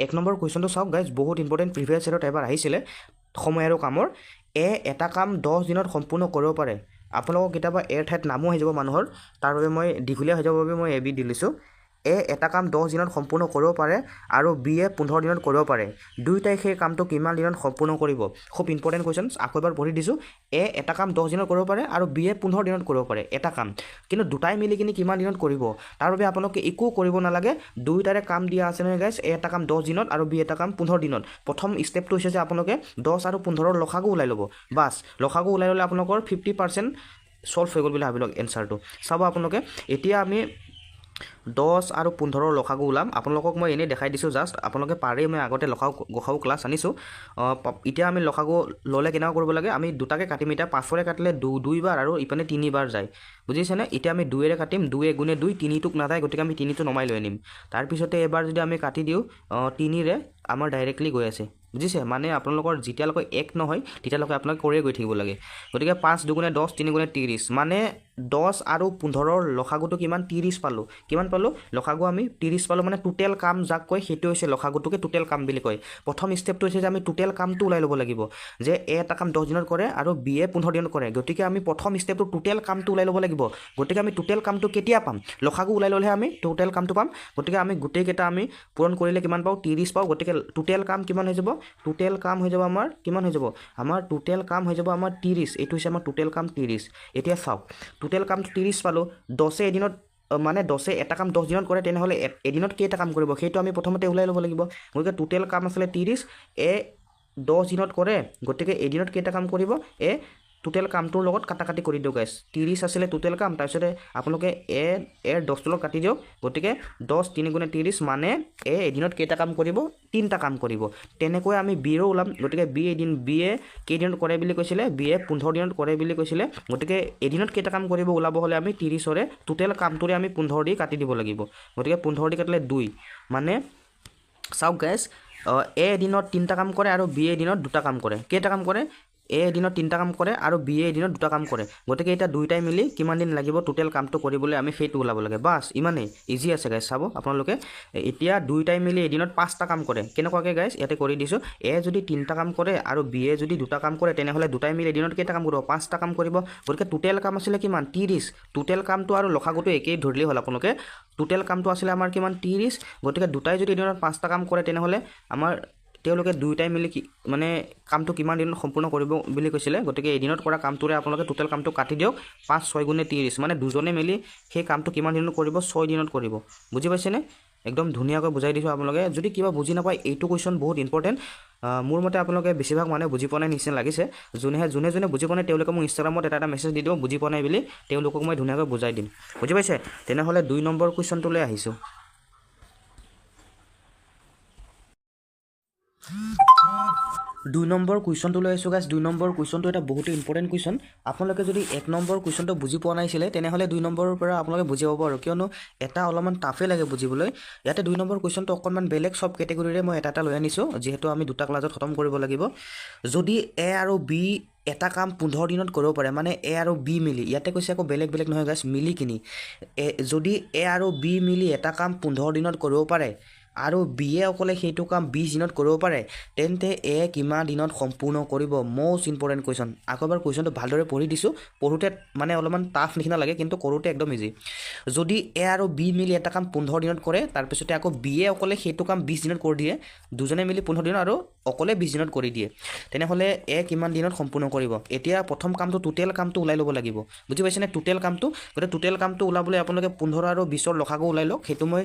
এক নম্বৰ কুৱেশ্যনটো চাওক গাইজ, বহুত ইম্পৰ্টেণ্ট। প্ৰিভিয়াছ ইয়েৰত এবাৰ আহিছিলে সময় আৰু কামৰ। এটা কাম 10 দিনত সম্পূৰ্ণ কৰিব পাৰে। আপোনালোকক কেতিয়াবা ঠাইত নামো আহি যাব মানুহৰ, তাৰ বাবে মই দীঘলীয়া হৈ যাব বাবে মই বি দি লৈছোঁ। এটা কাম 10 দিনত সম্পূৰ্ণ কৰিব পাৰে আৰু বিয়ে 15 দিনত কৰিব পাৰে। দুয়োটাই সেই কামটো কিমান দিনত সম্পূৰ্ণ কৰিব? খুব ইম্পৰ্টেণ্ট কুৱেশ্যন, আকৌ এবাৰ পঢ়ি দিছোঁ। এটা কাম 10 দিনত কৰিব পাৰে আৰু বিয়ে 15 দিনত কৰিব পাৰে এটা কাম, কিন্তু দুটাই মিলি কিনি কিমান দিনত কৰিব? তাৰ বাবে আপোনালোকে একো কৰিব নালাগে, দুয়োটাৰে কাম দিয়া আছে নহয় গাইজ। এটা কাম 10 দিনত আৰু এটা কাম 15 দিনত। প্ৰথম ষ্টেপটো হৈছে যে আপোনালোকে 10 আৰু 15ৰ লসাগু ওলাই ল'ব। বাছ, লসাগু ওলাই ল'লে আপোনালোকৰ 50% ছল্ভ হৈ গ'ল বুলি ভাবি লওক এনচাৰটো। চাব আপোনালোকে, এতিয়া আমি 10 আৰু 15ৰ লসাগু ওলাম। আপোনালোকক মই এনেই দেখাই দিছোঁ জাষ্ট, আপোনালোকে পাৰে, মই আগতে গসাগু ক্লাছ আনিছোঁ। এতিয়া আমি লসাগু ল'লে কেনেকুৱা কৰিব লাগে? আমি দুটাকে কাটিম। এতিয়া 5ৰে কাটিলে 2বাৰ আৰু ইপিনে 3বাৰ যায়, বুজিছেনে? এতিয়া আমি 2ৰে কাটিম, 2 গুণে 2, 3টোক নাযায়, গতিকে আমি 3টো নমাই লৈ আনিম। তাৰপিছতে এবাৰ যদি আমি কাটি দিওঁ 3ৰে, আমাৰ ডাইৰেক্টলি গৈ আছে, বুজিছে? মানে আপোনালোকৰ যেতিয়ালৈকে 1 নহয় তেতিয়ালৈকে আপোনালোকে কৰিয়ে গৈ থাকিব লাগে। গতিকে 5 দুগুণে 10, 3 গুণে 30, মানে 10 আৰু 15ৰ লসাগুটো কিমান? 30 পালোঁ। কিমান পালোঁ? লসাগু আমি 30 পালোঁ। মানে টোটেল কাম যাক কয় সেইটো হৈছে লসাগুটোকে টোটেল কাম বুলি কয়। প্ৰথম ষ্টেপটো হৈছে যে আমি টোটেল কামটো ওলাই ল'ব লাগিব, যে এটা কাম 10 দিনত কৰে আৰু বিয়ে 15 দিনত কৰে। গতিকে আমি প্ৰথম ষ্টেপটো টোটেল কামটো ওলাই ল'ব লাগিব। গতিকে আমি টোটেল কামটো কেতিয়া পাম? লসাগু ওলাই ল'লেহে আমি টোটেল কামটো পাম। গতিকে আমি গোটেইকেইটা আমি পূৰণ কৰিলে কিমান পাওঁ? 30 পাওঁ। গতিকে টোটেল কাম কিমান হৈ যাব? টোটেল কাম হৈ যাব আমাৰ কিমান হৈ যাব? আমাৰ টোটেল কাম হৈ যাব আমাৰ 30। এইটো হৈছে আমাৰ টোটেল কাম 30। এতিয়া চাওক, টোটেল কামটো 30 পালোঁ। 10 এদিনত, মানে 10 এটা কাম 10 দিনত কৰে, তেনেহ'লে এদিনত কেইটা কাম কৰিব সেইটো আমি প্ৰথমতে ওলাই ল'ব লাগিব। গতিকে টোটেল কাম আছিলে 30, 10 দিনত কৰে, গতিকে এদিনত কেইটা কাম কৰিব? টোটেল কামটোৰ লগত কাটাকাটি কৰি দিওঁ গাইছ। 30 আছিলে টোটেল কাম, তাৰপিছতে আপোনালোকে 10টোৰ লগত কাটি দিয়ক। গতিকে 10, 3 গুণে 30, মানে এদিনত কেইটা কাম কৰিব? 3টা কাম কৰিব। তেনেকৈ আমি বিয়েও ওলাম। গতিকে বিয়ে কেইদিনত কৰে বুলি কৈছিলে? বিয়ে 15 দিনত কৰে বুলি কৈছিলে। গতিকে এদিনত কেইটা কাম কৰিব ওলাব হ'লে আমি 30ৰে টোটেল কামটোৰে আমি 15 দি কাটি দিব লাগিব। গতিকে 15 দি কাটিলে 2, মানে চাওক গাইছ, এদিনত 3টা কাম কৰে আৰু বিয়ে এদিনত 2টা কাম কৰে। কেইটা কাম কৰে? এদিনত 3টা কাম কৰে আৰু বিয়ে এদিনত 2টা কাম কৰে। গতিকে এতিয়া দুয়োটাই মিলি কিমান দিন লাগিব টোটেল কামটো কৰিবলৈ? আমি সেইটো ওলাব লাগে। বাছ, ইমানেই ইজি আছে গাইছ। চাব আপোনালোকে, এতিয়া দুয়োটাই মিলি এদিনত 5টা কাম কৰে। কেনেকুৱাকৈ গাইছ? ইয়াতে কৰি দিছোঁ। যদি 3টা কাম কৰে আৰু বিয়ে যদি 2টা কাম কৰে, তেনেহ'লে দুটাই মিলি এদিনত কেইটা কাম কৰিব? 5টা কাম কৰিব। গতিকে টোটেল কাম আছিলে কিমান? 30। টোটেল কামটো আৰু লসাগুটো একেই ধৰিলেই হ'ল আপোনালোকে। টোটেল কামটো আছিলে আমাৰ কিমান? 30। গতিকে দুটাই যদি এদিনত 5টা কাম কৰে, তেনেহ'লে আমাৰ তেওঁলোকে দুয়োটাই মিলি মানে কামটো কিমান দিনত সম্পূৰ্ণ কৰিব বুলি কৈছিলে? গতিকে এদিনত কৰা কামটোৰে আপোনালোকে টোটেল কামটো কাটি দিয়ক। 5, 6 গুণে 30, মানে দুজনে মিলি সেই কামটো কিমান দিনত কৰিব? 6 দিনত কৰিব। বুজি পাইছেনে? একদম ধুনীয়াকৈ বুজাই দিছোঁ আপোনালোকে। যদি কিবা বুজি নাপায়, এইটো কুৱেশ্যন বহুত ইম্পৰ্টেণ্ট। মোৰ মতে আপোনালোকে বেছিভাগ মানুহে বুজি পোৱা নাই নিচিনা লাগিছে। যোনে বুজি পোৱা নাই তেওঁলোকে মোক ইনষ্টাগ্ৰামত এটা মেছেজ দি দিব, বুজি পোৱা নাই বুলি। তেওঁলোকক মই ধুনীয়াকৈ বুজাই দিম। বুজি পাইছে? তেনেহ'লে 2 নম্বৰ কুৱেশ্যনটোলৈ আহিছোঁ। 2 নম্বৰ কুৱেশ্যনটো লৈ আহিছোঁ গাইছ। 2 নম্বৰ কুৱেশ্যনটো এটা বহুতো ইম্পৰ্টেণ্ট কুৱেশ্যন। আপোনালোকে যদি 1 নম্বৰ কুৱেশ্যনটো বুজি পোৱা নাছিলে, তেনেহ'লে 2 নম্বৰৰ পৰা আপোনালোকে বুজি পাব আৰু, কিয়নো এটা অলপমান টাফেই লাগে বুজিবলৈ। ইয়াতে 2 নম্বৰ কুৱেশ্যনটো অকণমান বেলেগ, চব কেটেগৰীৰে মই এটা লৈ আনিছোঁ, যিহেতু আমি 2টা ক্লাছত খতম কৰিব লাগিব। যদি এ আৰু বি এটা কাম 15 দিনত কৰিব পাৰে, মানে এ আৰু বি মিলি, ইয়াতে কৈছে আকৌ বেলেগ বেলেগ নহয় গাইছ, মিলি কিনি। যদি এ আৰু বি মিলি এটা কাম 15 দিনত কৰিব পাৰে আৰু বিয়ে অকলে সেইটো কাম 20 দিনত কৰিব পাৰে, তেন্তে কিমান দিনত সম্পূৰ্ণ কৰিব? Most important question. আকৌ এবাৰ কুৱেশ্যনটো ভালদৰে পঢ়ি দিছোঁ। পঢ়োঁতে মানে অলপমান টাফ নিচিনা লাগে, কিন্তু কৰোঁতে একদম ইজি। যদি এ আৰু বি মিলি এটা কাম 15 দিনত কৰে, তাৰপিছতে আকৌ বিয়ে অকলে সেইটো কাম 20 দিনত কৰি দিয়ে, দুজনে মিলি 15 দিনত আৰু অকলে 20 দিনত কৰি দিয়ে, তেনেহ'লে কিমান দিনত সম্পূৰ্ণ কৰিব? এতিয়া প্ৰথম কামটো টোটেল কামটো ওলাই ল'ব লাগিব। বুজি পাইছেনে? টোটেল কামটো। গতিকে টোটেল কামটো ওলাবলৈ আপোনালোকে 15 আৰু 20ৰ লসাগু ওলাই লওক। সেইটো মই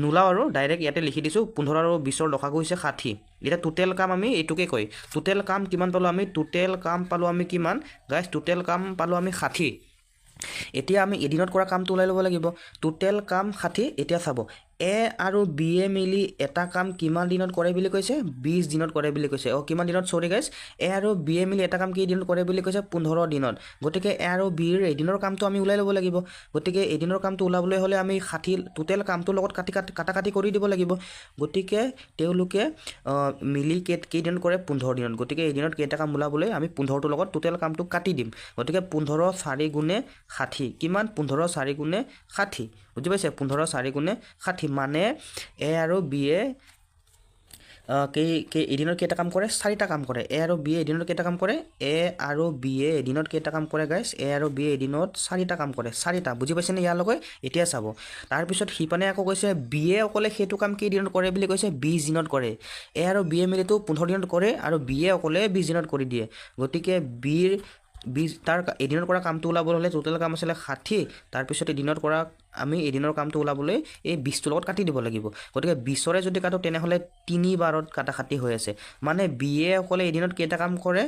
নোলাওঁ আৰু ডাইৰেক্ট ইয়াতে লিখি দিছোঁ। 15 আৰু 20ৰ লসাগু হৈছে 60। এতিয়া টোটেল কাম আমি এইটোকে কয়। টোটেল কাম কিমান পালোঁ আমি? টোটেল কাম পালোঁ আমি কিমান গাইছ? টোটেল কাম পালোঁ আমি 60। এতিয়া আমি এদিনত কৰা কামটো ওলাই ল'ব লাগিব। টোটেল কাম 60। এতিয়া চাব, এ আৰু বি এ মিলি এটা কাম কিমান দিনত কৰে বুলি কৈছে? 20 দিনত কৰে বুলি কৈছে। কিমান দিনত? চৰি গাইছ, এ আৰু বি এ মিলি এটা কাম কেইদিনত কৰে বুলি কৈছে? 15 দিনত। গতিকে এ আৰু বিৰ এদিনৰ কামটো আমি ওলাই ল'ব লাগিব। গতিকে এদিনৰ কামটো ওলাবলৈ হ'লে আমি 60 টোটেল কামটোৰ লগত কাটাকাটি কৰি দিব লাগিব। গতিকে তেওঁলোকে মিলি কেইদিনত কৰে? 15 দিনত। গতিকে এদিনত কেইটা কাম ওলাবলৈ আমি 15টোৰ লগত টোটেল কামটো কাটি দিম। গতিকে 15 4 গুণে 60। কিমান? 15 4 গুণে 60। বুজি পাইছে? 15 4 গুণে 60, মানে এ আৰু বি এ এদিনত কেইটা কাম কৰে 4টা কাম কৰে এ আৰু বি এদিনত কেইটা কাম কৰে এ আৰু বি এদিনত কেইটা কাম কৰে গাইছ এ আৰু বি এদিনত 4টা কাম কৰে 4টা বুজি পাইছেনে ইয়ালৈকে এতিয়া চাব তাৰপিছত সিপানে আকৌ কৈছে বি এ অকলে সেইটো কাম কেইদিনত কৰে বুলি কৈছে 20 দিনত কৰে এ আৰু বি এ মিলিতো 15 দিনত কৰে আৰু বি এ অকলে 20 দিনত কৰি দিয়ে গতিকে বিৰ তাৰ এদিনত কৰা কামটো ওলাবলৈ হ'লে টোটেল কাম আছিলে 60 তাৰপিছত এদিনত কৰা আমি এদিনৰ কামটো ওলাবলৈ এই 20টোৰ লগত কাটি দিব লাগিব গতিকে 20ৰে যদি কাটো তেনেহ'লে 3 বাৰত কাটাকাটি হৈ আছে মানে বি এ অকলে এদিনত কেইটা কাম কৰে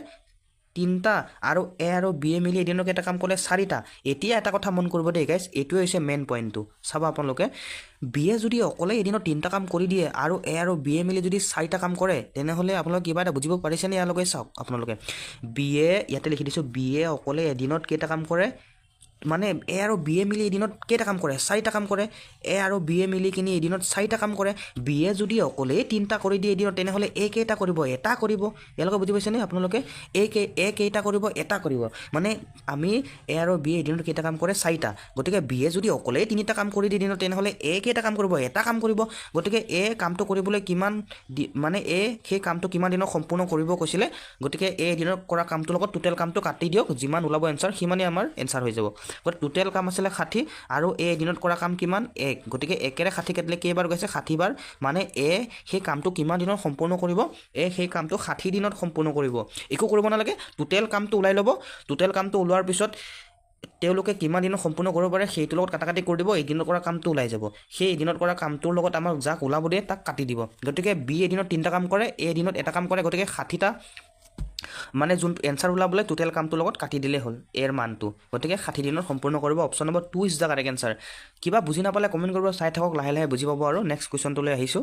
3টা আৰু এ আৰু বি এ মিলি এদিনত কেইটা কাম কৰে 4টা এতিয়া এটা কথা মন কৰিব দেই গাইছ এইটোৱে হৈছে মেইন পইণ্টটো চাব আপোনালোকে বি এ যদি অকলে এদিনত 3টা কাম কৰি দিয়ে আৰু এ আৰু বি এ মিলি যদি 4টা কাম কৰে তেনেহ'লে আপোনালোকে কিবা এটা বুজিব পাৰিছেনে ইয়ালৈকে চাওক আপোনালোকে বি এ ইয়াতে লিখি দিছোঁ বি এ অকলে এদিনত কেইটা কাম কৰে মানে এ আৰু বি এ মিলি এদিনত কেইটা কাম কৰে 4টা কাম কৰে এ আৰু বি এ মিলি কিনি এদিনত 4টা কাম কৰে বি এ যদি অকলে 3টা কৰি দিয়ে এদিনত তেনেহ'লে এ কেইটা কৰিব এটা কৰিব ইয়ালৈকে বুজি পাইছেনে আপোনালোকে এ কেইটা কৰিব এটা কৰিব মানে আমি এ আৰু বি এ এদিনত কেইটা কাম কৰে 4টা গতিকে বি এ যদি অকলে 3টা কাম কৰি দিয়ে এদিনত তেনেহ'লে এ কেইটা কাম কৰিব এটা কাম কৰিব গতিকে এ কামটো কৰিবলৈ কিমান মানে এ সেই কামটো কিমান দিনত সম্পূৰ্ণ কৰিব কৈছিলে গতিকে এ এদিনত কৰা কামটোৰ লগত টোটেল কামটো কাটি দিয়ক যিমান ওলাব এনচাৰ সিমানেই আমাৰ এনচাৰ হৈ যাব গতিকে টোটেল কাম আছিলে 60 আৰু এ এদিনত কৰা কাম কিমান 1 গতিকে 1ৰে 60 কাটিলে কেইবাৰ গৈছে 60 বাৰ মানে এ সেই কামটো কিমান দিনত সম্পূৰ্ণ কৰিব এ সেই কামটো 60 দিনত সম্পূৰ্ণ কৰিব একো কৰিব নালাগে টোটেল কামটো ওলাই ল'ব টোটেল কামটো ওলোৱাৰ পিছত তেওঁলোকে কিমান দিনত সম্পূৰ্ণ কৰিব পাৰে সেইটোৰ লগত কাটাকাটি কৰি দিব এদিনত কৰা কামটো ওলাই যাব সেই এদিনত কৰা কামটোৰ লগত আমাক যাক ওলাব দিয়ে তাক কাটি দিব গতিকে বি এদিনত 3টা কাম কৰে এ এদিনত এটা কাম কৰে গতিকে 60টা মানে যোনটো এনচাৰ ওলাবলৈ টোটেল কামটোৰ লগত কাটি দিলেই হ'ল এৰ মানটো গতিকে 60 দিনত সম্পূৰ্ণ কৰিব option number 2 is the correct answer কিবা বুজি নাপালে কমেণ্ট কৰিব চাই থাকক লাহে লাহে বুজি পাব আৰু নেক্সট কুৱেশ্যনটোলৈ আহিছোঁ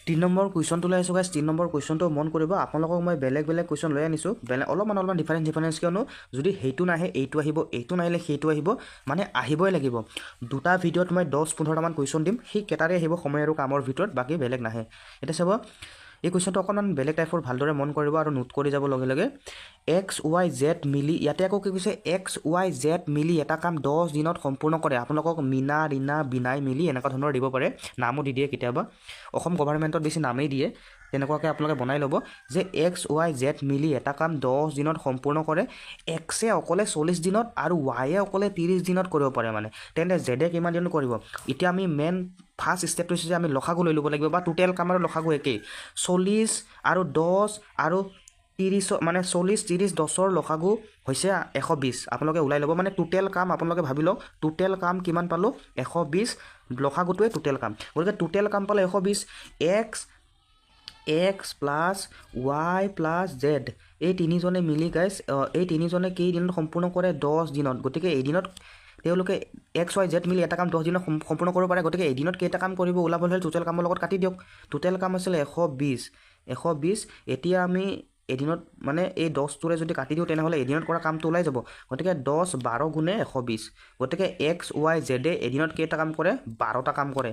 3 নম্বৰ কুৱেশ্যনটোলৈ আহিছোঁ গাইছ 3 নম্বৰ কুৱেশ্যনটো মন কৰিব আপোনালোকক মই বেলেগ বেলেগ কুৱেশ্যন লৈ আনিছোঁ অলপমান ডিফাৰেঞ্চ কিয়নো যদি সেইটো নাহে এইটো আহিব এইটো নাহিলে সেইটো আহিব মানে আহিবই লাগিব দুটা ভিডিঅ'ত মই 10-15টামান কুৱেশ্যন দিম সেই কেইটাৰে আহিব সময় আৰু কামৰ ভিতৰত বাকী বেলেগ নাহে এতিয়া চাব এই কুৱেশ্যনটো অকণমান বেলেগ টাইপৰ ভালদৰে মন কৰিব আৰু নোট কৰি যাব লগে লগে এক্স ৱাই জেড মিলি ইয়াতে আকৌ কি কৈছে এক্স ৱাই জেড মিলি এটা কাম 10 দিনত সম্পূৰ্ণ কৰে আপোনালোকক মীনা ৰীণা বিনাই মিলি এনেকুৱা ধৰণৰ দিব পাৰে নামো দি দিয়ে কেতিয়াবা অসম গভৰ্ণমেণ্টত বেছি নামেই দিয়ে তেনেকুৱাকৈ আপোনালোকে বনাই ল'ব যে এক্স ৱাই জেড মিলি এটা কাম 10 দিনত সম্পূৰ্ণ কৰে এক্সে অকলে 40 দিনত আৰু ৱাইয়ে অকলে 30 দিনত কৰিব পাৰে মানে তেন্তে জেডে কিমান দিনত কৰিব এতিয়া আমি মেইন ফাৰ্ষ্ট ষ্টেপটো হৈছে যে আমি লসাগু লৈ ল'ব লাগিব বা টোটেল কাম আৰু লসাগু একেই 40 আৰু 10 আৰু 30 মানে 40 30 10ৰ লসাগু হৈছে 120 আপোনালোকে ওলাই ল'ব মানে টোটেল কাম আপোনালোকে ভাবি লওক টোটেল কাম কিমান পালোঁ 120 লসাগুটোৱে টোটেল কাম গতিকে টোটেল কাম পালে 120 x plus Y plus Z এই তিনিজনে মিলি গাইছ এই তিনিজনে কেইদিনত সম্পূৰ্ণ কৰে 10 দিনত গতিকে এদিনত তেওঁলোকে এক্স ৱাই জেড মিলি এটা কাম 10 দিনত সম্পূৰ্ণ কৰিব পাৰে গতিকে এদিনত কেইটা কাম কৰিব ওলাবলৈ হ'লে টোটেল কামৰ লগত কাটি দিয়ক টোটেল কাম আছিলে 120 এতিয়া আমি এদিনত মানে এই 10টোৰে যদি কাটি দিওঁ তেনেহ'লে এদিনত কৰা কামটো ওলাই যাব গতিকে 10 12 গুণে 120 গতিকে এক্স ৱাই জেডে এদিনত কেইটা কাম কৰে 12টা কাম কৰে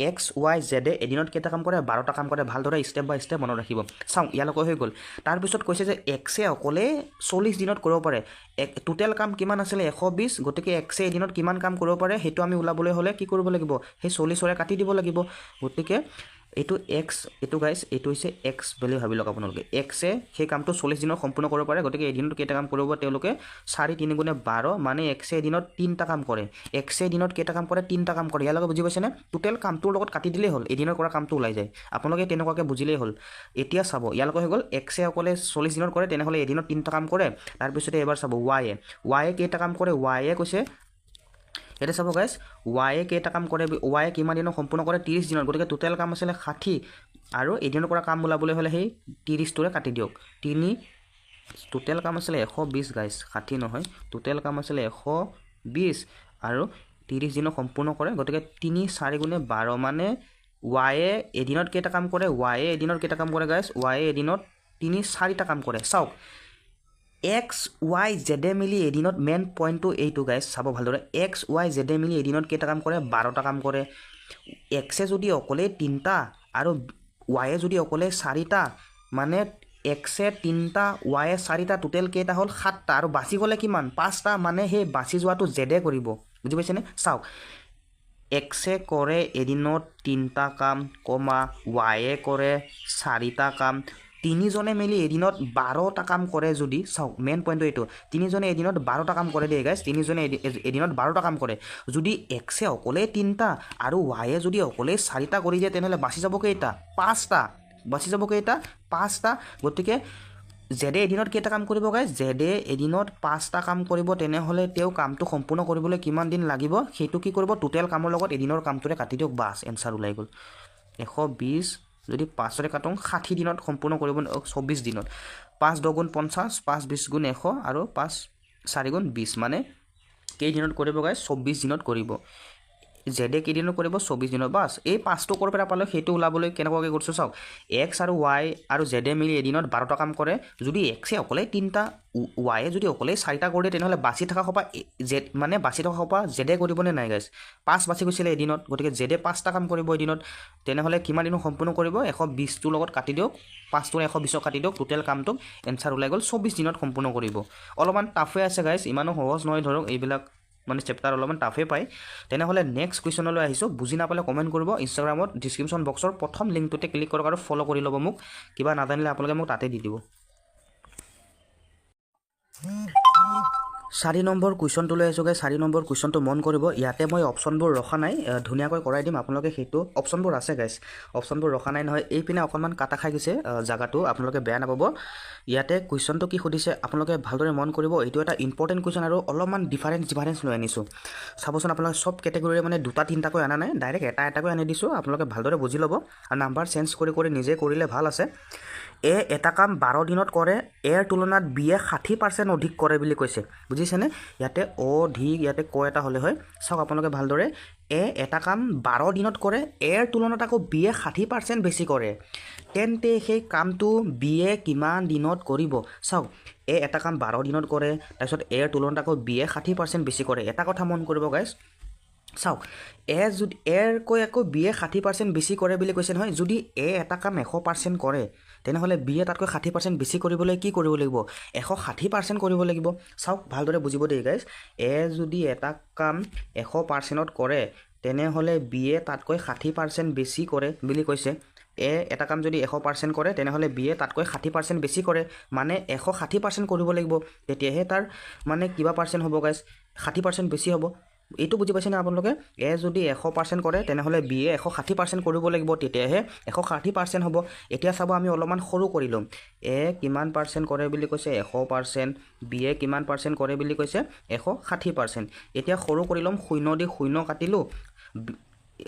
এক্স ৱাই জেডে এদিনত কেইটা কাম কৰে 12টা কাম কৰে ভালদৰে ষ্টেপ বাই ষ্টেপ মনত ৰাখিব চাওঁ ইয়ালৈকে হৈ গ'ল তাৰপিছত কৈছে যে এক্সে অকলে 40 দিনত কৰিব পাৰে টোটেল কাম কিমান আছিলে 120 গতিকে এক্সে এদিনত কিমান কাম কৰিব পাৰে সেইটো আমি ওলাবলৈ হ'লে কি কৰিব লাগিব সেই 40ৰে কাটি দিব লাগিব গতিকে এইটো এক্স এইটো গাইছ এইটো হৈছে এক্স বুলি ভাবি লওক আপোনালোকে এক্সে সেই কামটো 40 দিনত সম্পূৰ্ণ কৰিব পাৰে গতিকে এদিনত কেইটা কাম কৰিব তেওঁলোকে 4 3 গুণে 12 মানে এক্সে এদিনত 3টা কাম কৰে এক্সে এদিনত কেইটা কাম কৰে 3টা কাম কৰে ইয়ালৈকে বুজি পাইছেনে টোটেল কামটোৰ লগত কাটি দিলেই হ'ল এদিনত কৰা কামটো ওলাই যায় আপোনালোকে তেনেকুৱাকৈ বুজিলেই হ'ল এতিয়া চাব ইয়ালৈকে হৈ গ'ল এক্সে অকলে 40 দিনত কৰে তেনেহ'লে এদিনত 3টা কাম কৰে তাৰপিছতে এবাৰ চাব ৱাইয়ে কেইটা কাম কৰে ৱাইয়ে কৈছে এটা চাব গাইছ ৱাইয়ে কেইটা কাম কৰে ৱাইয়ে কিমান দিনত সম্পূৰ্ণ কৰে 30 দিনত গতিকে টোটেল কাম আছিলে 60 আৰু এদিনত কৰা কাম ওলাবলৈ হ'লে সেই 30টোৰে কাটি দিয়ক 3 টোটেল কাম আছিলে 120 গাইছ 60 নহয় টোটেল কাম আছিলে 120 আৰু 30 দিনত সম্পূৰ্ণ কৰে গতিকে 3 4 গুণে 12 মানে ৱাইয়ে এদিনত কেইটা কাম কৰে গাইছ ৱাইয়ে এদিনত 3 4টা কাম কৰে চাওক এক্স ৱাই জেডে মিলি এদিনত মেইন পইণ্টটো এইটো গাইছ চাব ভালদৰে এক্স ৱাই জেডে মিলি এদিনত কেইটা কাম কৰে 12টা কাম কৰে এক্সে যদি অকলে 3টা আৰু ৱাইয়ে যদি অকলে 4টা মানে এক্সে 3টা ৱাইয়ে 4টা টোটেল কেইটা হ'ল 7টা আৰু বাচি গ'লে কিমান 5টা মানে সেই বাচি যোৱাটো জেডে কৰিব বুজি পাইছেনে চাওক এক্সে কৰে এদিনত 3টা কাম কমা ৱায়ে কৰে 4টা কাম তিনিজনে মিলি এদিনত 12টা কাম কৰে যদি চাওক মেইন পইণ্টটো এইটো তিনিজনে এদিনত 12টা কাম কৰে দেই গাইজ তিনিজনে এদিনত 12টা কাম কৰে যদি এক্সে অকলে 3টা আৰু ৱায়ে যদি অকলে 4টা কৰি দিয়ে তেনেহ'লে বাচি যাব কেইটা 5টা বাচি যাব কেইটা 5টা গতিকে জেডে এদিনত কেইটা কাম কৰিব গাইজ জেডে এদিনত 5টা কাম কৰিব তেনেহ'লে তেওঁ কামটো সম্পূৰ্ণ কৰিবলৈ কিমান দিন লাগিব সেইটো কি কৰিব টোটেল কামৰ লগত এদিনৰ কামটোৰে কাটি দিয়ক বাছ এনচাৰ ওলাই গ'ল 120 যদি 5ৰে কাটোঁ 60 দিনত সম্পূৰ্ণ কৰিব 24 দিনত 5 10 গুণ 50 5 20 গুণ 100 আৰু 5 4 গুণ 20 মানে কেইদিনত কৰিব গাইজ 24 দিনত কৰিব জেডে কেইদিনত কৰিব 24 দিনত বাছ এই 5টো ক'ৰ পৰা পালে সেইটো ওলাবলৈ কেনেকুৱাকৈ কৰিছোঁ চাওক এক্স আৰু ৱাই আৰু জেডে মিলি এদিনত 12টা কাম কৰে যদি এক্সে অকলে 3টা ৱায়ে যদি অকলে 4টা কৰি দিয়ে তেনেহ'লে বাচি থকা সোপা জেড মানে বাচি থকা সোপা জেডে কৰিবনে নাই গাইজ 5 বাচি গৈছিলে এদিনত গতিকে জেডে 5টা কাম কৰিব এদিনত তেনেহ'লে কিমান দিনত সম্পূৰ্ণ কৰিব 120টোৰ লগত কাটি দিয়ক 5টোৰে 120 কাটি দিয়ক টোটেল কামটোক এনচাৰ ওলাই গ'ল 24 দিনত সম্পূৰ্ণ কৰিব অলপমান টাফে আছে গাইজ ইমানো সহজ নহয় ধৰক এইবিলাক মানে চেপ্টাৰ অলপমান টাফে পায় তেনেহ'লে নেক্সট কুৱেশ্যনলৈ আহিছোঁ বুজি নাপালে কমেণ্ট কৰিব ইনষ্টাগ্ৰামত ডিছক্ৰিপশ্যন বক্সৰ প্ৰথম লিংকটোতে ক্লিক কৰক আৰু ফ'ল' কৰি ল'ব মোক কিবা নাজানিলে আপোনালোকে মোক তাতে দি দিব 4 নম্বৰ কুৱেশ্যনটোলৈ আহিছোঁ গাইজ 4 নম্বৰ কুৱেশ্যনটো মন কৰিব ইয়াতে মই অপশ্যনবোৰ ৰখা নাই ধুনীয়াকৈ কৰাই দিম আপোনালোকে সেইটো অপশ্যনবোৰ আছে গাইজ অপশ্যনবোৰ ৰখা নাই নহয় এইপিনে অকণমান কাটা খাই গৈছে জাগাটো আপোনালোকে বেয়া নাপাব ইয়াতে কুৱেশ্যনটো কি সুধিছে আপোনালোকে ভালদৰে মন কৰিব এইটো এটা ইম্পৰ্টেণ্ট কুৱেশ্যন আৰু অলপমান ডিফাৰেঞ্চ লৈ আনিছোঁ চাবচোন আপোনালোকে চব কেটেগৰীৰে মানে 2টা 3টাকৈ আনা নাই ডাইৰেক্ট এটাকৈ আনি দিছোঁ আপোনালোকে ভালদৰে বুজি ল'ব আৰু নাম্বাৰ চেঞ্জ কৰি নিজে কৰিলে ভাল আছে এটা কাম 12 দিনত কৰে এৰ তুলনাত বিয়ে 60% অধিক কৰে বুলি কৈছে বুজিছেনে ইয়াতে অধিক ইয়াতে ক এটা হ'লে হয় চাওক আপোনালোকে ভালদৰে এটা কাম 12 দিনত কৰে এৰ তুলনাত আকৌ বিয়ে 60% বেছি কৰে তেন্তে সেই কামটো বিয়ে কিমান দিনত কৰিব চাওক এটা কাম 12 দিনত কৰে তাৰপিছত এৰ তুলনাত আকৌ বিয়ে 60% বেছি কৰে এটা কথা মন কৰিব গাইজ চাওক যদি এৰকৈ আকৌ বিয়ে 60% বেছি কৰে বুলি কৈছে নহয় যদি এটা কাম 100% কৰে তেনেহ'লে বিয়ে তাতকৈ 60% বেছি কৰিবলৈ কি কৰিব লাগিব 160% কৰিব লাগিব চাওক ভালদৰে বুজিব দেই গাইজ যদি এটা কাম 100%ত কৰে তেনেহ'লে বিয়ে তাতকৈ 60% বেছি কৰে বুলি কৈছে এটা কাম যদি 100% কৰে তেনেহ'লে বিয়ে তাতকৈ 60% বেছি কৰে মানে 160% কৰিব লাগিব তেতিয়াহে তাৰ মানে কিবা পাৰ্চেণ্ট হ'ব গাইজ 60% বেছি হ'ব এইটো বুজি পাইছেনে আপোনালোকে যদি 100% কৰে তেনেহ'লে বিয়ে 160% কৰিব লাগিব তেতিয়াহে 160% হ'ব এতিয়া চাব আমি অলপমান সৰু কৰি ল'ম কিমান পাৰ্চেণ্ট কৰে বুলি কৈছে 100% বিয়ে কিমান পাৰ্চেণ্ট কৰে বুলি কৈছে 160% এতিয়া সৰু কৰি ল'ম 0 দি 0 কাটিলোঁ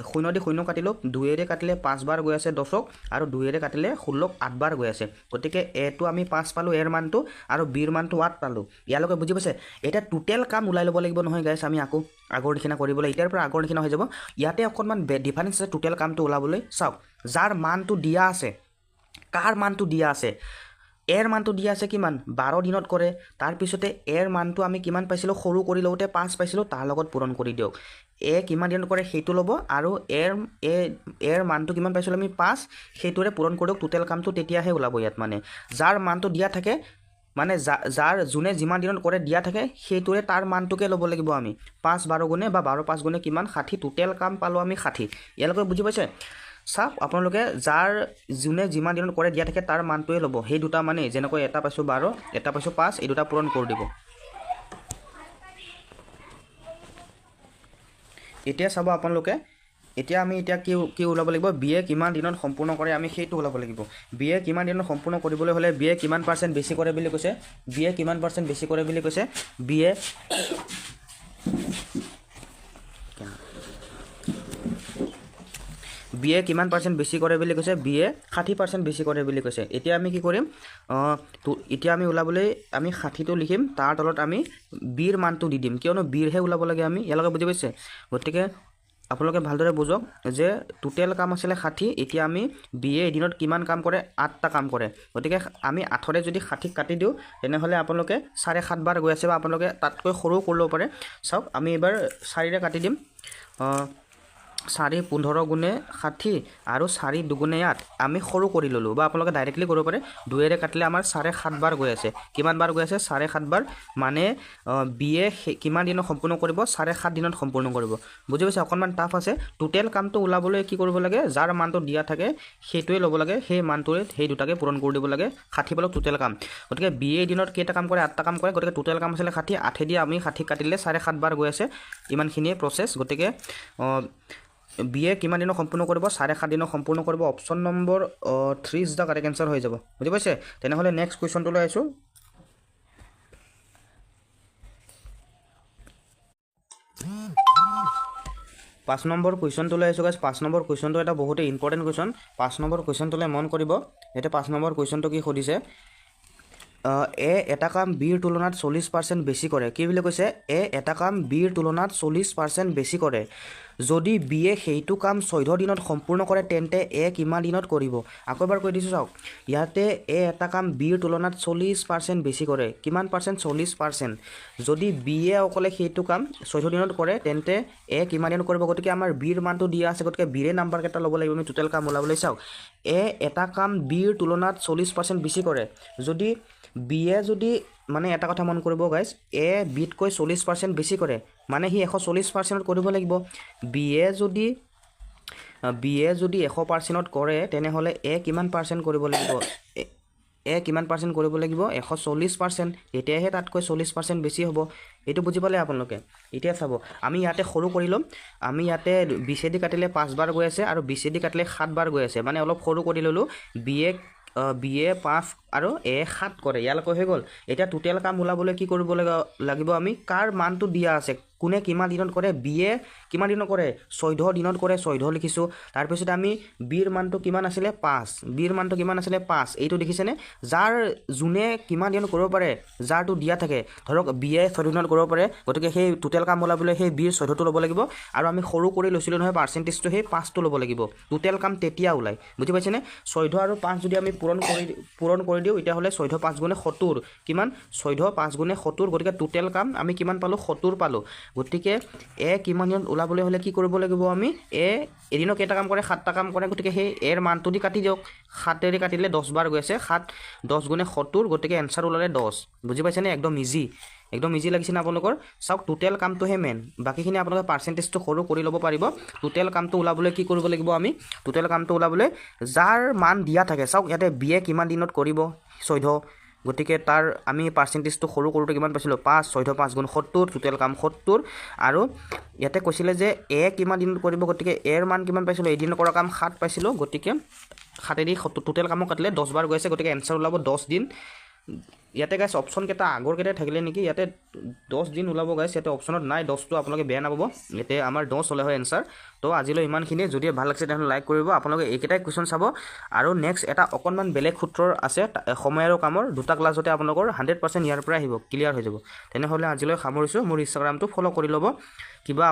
0 দি 0 কাটিলোঁ 2ৰে কাটিলে 5 বাৰ গৈ আছে 10ক আৰু 2ৰে কাটিলে 16ক 8 বাৰ গৈ আছে গতিকে এটো আমি 5 পালোঁ এৰ মানটো আৰু বিৰ মানটো 8 পালোঁ ইয়ালৈকে বুজি পাইছে এতিয়া টোটেল কাম ওলাই ল'ব লাগিব নহয় গাইছ আমি আকৌ আগৰ নিচিনা কৰিবলৈ এতিয়াৰ পৰা আগৰ নিচিনা হৈ যাব ইয়াতে অকণমান ডিফাৰেঞ্চ আছে টোটেল কামটো ওলাবলৈ চাওক যাৰ মানটো দিয়া আছে কাৰ মানটো দিয়া আছে এৰ মানটো দিয়া আছে কিমান 12 দিনত কৰে তাৰপিছতে এৰ মানটো আমি কিমান পাইছিলোঁ সৰু কৰি লওঁতে 5 পাইছিলোঁ তাৰ লগত পূৰণ কৰি দিয়ক কিমান দিনত কৰে সেইটো ল'ব আৰু এৰ মানটো কিমান পাইছিলোঁ আমি 5 সেইটোৰে পূৰণ কৰি দিয়ক টোটেল কামটো তেতিয়াহে ওলাব ইয়াত মানে যাৰ মানটো দিয়া থাকে মানে যাৰ যোনে যিমান দিনত কৰে দিয়া থাকে সেইটোৰে তাৰ মানটোকে ল'ব লাগিব আমি 5 12 গুণে বা 12 5 গুণে কিমান 60 টোটেল কাম পালোঁ আমি 60 ইয়ালৈকে বুজি পাইছে চাওক আপোনালোকে যাৰ যোনে যিমান দিনত কৰে দিয়া থাকে তাৰ মানটোৱে ল'ব সেই দুটা মানে যেনেকৈ এটা পাইছোঁ 12 এটা পাইছোঁ 5 এই দুটা পূৰণ কৰি দিব এতিয়া চাব আপোনালোকে এতিয়া আমি কি ওলাব লাগিব বিয়ে কিমান দিনত সম্পূৰ্ণ কৰে আমি সেইটো ওলাব লাগিব বিয়ে কিমান দিনত সম্পূৰ্ণ কৰিবলৈ হ'লে বিয়ে কিমান পাৰ্চেণ্ট বেছি কৰে বুলি কৈছে বিয়ে কিমান পাৰ্চেণ্ট বেছি কৰে বুলি কৈছে বিয়ে কিমান পাৰ্চেণ্ট বেছি কৰে বুলি কৈছে বিয়ে 60% বেছি কৰে বুলি কৈছে এতিয়া আমি কি কৰিম এতিয়া আমি ওলাবলৈ আমি 60টো লিখিম তাৰ তলত আমি বিৰ মানটো দি দিম কিয়নো বিৰহে ওলাব লাগে আমি ইয়ালৈকে বুজি পাইছে গতিকে আপোনালোকে ভালদৰে বুজক যে টোটেল কাম আছিলে 60 এতিয়া আমি বিয়ে এদিনত কিমান কাম কৰে 8টা কাম কৰে গতিকে আমি 8ৰে যদি 60 কাটি দিওঁ তেনেহ'লে আপোনালোকে 7.5 বাৰ গৈ আছে বা আপোনালোকে তাতকৈ সৰু কৰি ল'ব পাৰে চাওক আমি এবাৰ 4ৰে কাটি দিম 4 15 গুণে 60 আৰু 4 দুগুণে 8 আমি সৰু কৰি ললোঁ বা আপোনালোকে ডাইৰেক্টলি কৰিব পাৰে 2 এৰে কাটিলে আমাৰ 7.5 বাৰ গৈ আছে কিমান বাৰ গৈ আছে 7.5 বাৰ মানে বিয়ে কিমান দিনত সম্পূৰ্ণ কৰিব 7.5 দিনত সম্পূৰ্ণ কৰিব বুজি পাইছে অকণমান টাফ আছে টোটেল কামটো ওলাবলৈ কি কৰিব লাগে যাৰ মানটো দিয়া থাকে সেইটোৱে ল'ব লাগে সেই মানটোৰে সেই দুটাকে পূৰণ কৰি দিব লাগে 60 পালো টোটেল কাম গতিকে বিয়ে দিনত কেইটা কাম কৰে 8টা কাম কৰে গতিকে টোটেল কাম আছিল 60 8 দি আমি 60 কাটিলে 7.5 বাৰ গৈ আছে ইমানখিনিয়ে প্ৰচেছ গতিকে বিয়ে কিমান দিনত সম্পূৰ্ণ কৰিব 7.5 দিনত সম্পূৰ্ণ কৰিব option number 3 is the correct answer হৈ যাব বুজি পাইছে তেনেহলে নেক্সট কোৱেশ্চনটো লৈ আছো 5 নম্বৰ কুৱেশ্যনটো লৈ আছো গাইজ 5 নম্বৰ কুৱেশ্যনটো এটা বহুত ইম্পৰ্টেণ্ট কুৱেশ্যন 5 নম্বৰ কুৱেশ্যনটোলৈ মন কৰিব এটা 5 নম্বৰ কুৱেশ্যনটো কি সুধিছে এ এটা কাম বিৰ তুলনাত 40% বেছি কৰে কি বুলি কৈছে এ এটা কাম বিৰ তুলনাত 40% বেছি কৰে যদি বিয়ে সেইটো কাম 14 দিনত সম্পূৰ্ণ কৰে তেন্তে এ কিমান দিনত কৰিব আকৌ এবাৰ কৈ দিছো চাওক ইয়াতে এ এটা কাম বিৰ তুলনাত 40% বেছি কৰে কিমান পাৰ্চেন্ট 40% যদি বিয়ে অকলে সেইটো কাম 14 দিনত কৰে তেন্তে এ কিমান দিনত কৰিব গতিকে আমাৰ বিৰ মানটো দিয়া আছে গতিকে বিৰে নাম্বাৰ কেটা ল'ব লাগিব আমি টোটেল কাম ওলাবলৈ চাওক এ এটা কাম বিৰ তুলনাত 40% বেছি কৰে যদি বিয়ে যদি মানে এটা কথা মন কৰিব গাইজ এ বিতকৈ 40% বেছি কৰে মানে হি 140% কৰিব লাগিব বিয়ে যদি 100% কৰে তেনেহলে এ কিমান পাৰ্চেন্ট কৰিব লাগিব এ কিমান পাৰ্চেন্ট কৰিব লাগিব 140% এতিয়াহে তাতকৈ 40% বেছি হ'ব এটো বুজি পালে আপোনালোকে এতিয়া চাব আমি ইয়াতে সৰু কৰি লম আমি ইয়াতে বিসিডি কাটিলে 5 বাৰ গৈ আছে আৰু বিসিডি কাটিলে 7 বাৰ গৈ আছে মানে অলপ সৰু কৰি ললো বিয়ে 5 আৰু এ 7 কৰে ইয়ালৈকে হৈ গ'ল এটা টোটেল কাম ওলাবলৈ কি কৰিব লাগিব আমি কাৰ মানটো দিয়া আছে কোনে কিমান দিনত কৰে বিয়ে কিমান দিনত কৰে 14 দিনত কৰে 14 লিখিছো তাৰ পিছত আমি বিৰ মানটো কিমান আছিল 5 বিৰ মানটো কিমান আছিল 5 এইটো দেখিছেনে যাৰ জুনে কিমান দিনত কৰিব পাৰে যাৰটো দিয়া থাকে ধৰক বিয়ে 14 দিনত কৰিব পাৰে গতিকে সেই টোটেল কাম ওলাবলৈ সেই বিৰ 14 টো ল'ব লাগিব আৰু আমি সৰু কৰি লৈছিলো নহয় পাৰ্চেন্টেজটো সেই 5 টো ল'ব লাগিব টোটেল কাম তেতিয়া ওলাই বুজি পাইছেনে 14 আৰু 5 যদি আমি পূৰণ কৰি দিও এটা হলে 14 5 গুণে 70 কিমান 14 5 গুণে 70 গতিকে টোটেল কাম আমি কিমান পালো 70 পালো গতিকে এ কিমান দিনত ওলাবলৈ হলে কি কৰিব লাগিব আমি এদিনত কেইটা কাম কৰে 7টা কাম কৰে গতিকে সেই এৰ মানটো দি কাটি দিওক 7 এৰে কাটিলে 10 বাৰ গৈ আছে 7 10 গুণে 70 গতিকে এনসাৰ ওলালে 10 বুজি পাইছেনে একদম ইজি লাগিছে না আপোনালোকৰ চাওক টোটেল কামটো হে মেন বাকিখিনি আপোনালোকে পাৰ্চেন্টেজটো সৰু কৰি ল'ব পাৰিব টোটেল কামটো ওলাবলৈ কি কৰিব লাগিব আমি টোটেল কামটো ওলাবলৈ যাৰ মান দিয়া থাকে চাওক ইয়াতে বিয়ে কিমান দিনত কৰিব 14 গতিকে তাৰ আমি পাৰ্চেন্টেজটো সৰু কৰোতে কিমান পাইছিলো 5 14 5 গুণ 70 টোটেল কাম 70 আৰু ইয়াতে কৈছিলে যে এ কিমান দিনত কৰিব গতিকে এৰ মান কিমান পাইছিলো এদিন কৰা কাম 7 পাইছিলো গতিকে 7 এদি টোটেল কাম কাটিলে 10 বাৰ গৈছে গতিকে এনসাৰ ওলাব 10 দিন ইয়াতে গাইছ অপচন কেটা আগৰ কেটা থাকিলে নেকি ইয়াতে 10 দিন ওলাব গাইছ ইয়াতে অপচনত নাই 10 টো আপোনালোকে বেয়া নাপাব ইয়াতে আমাৰ 10 হলে হয় এনসাৰ তো আজিলৈ ইমানখিনি যদি ভাল লাগিছে তেনে লাইক কৰিব আপোনালোকে এইকেইটাই কোৱেশ্চন চাব আৰু নেক্সট এটা অকনমান বেলেগ সূত্ৰৰ আছে সময় আৰু কামৰ দুটা ক্লাছতে আপোনালোকৰ 100% ইয়াৰ পৰা আহিব ক্লিয়াৰ হৈ যাব তেনেহলে আজিলৈ সামৰিছো মোৰ ইনষ্টাগ্ৰামটো ফলো কৰি ল'ব কিবা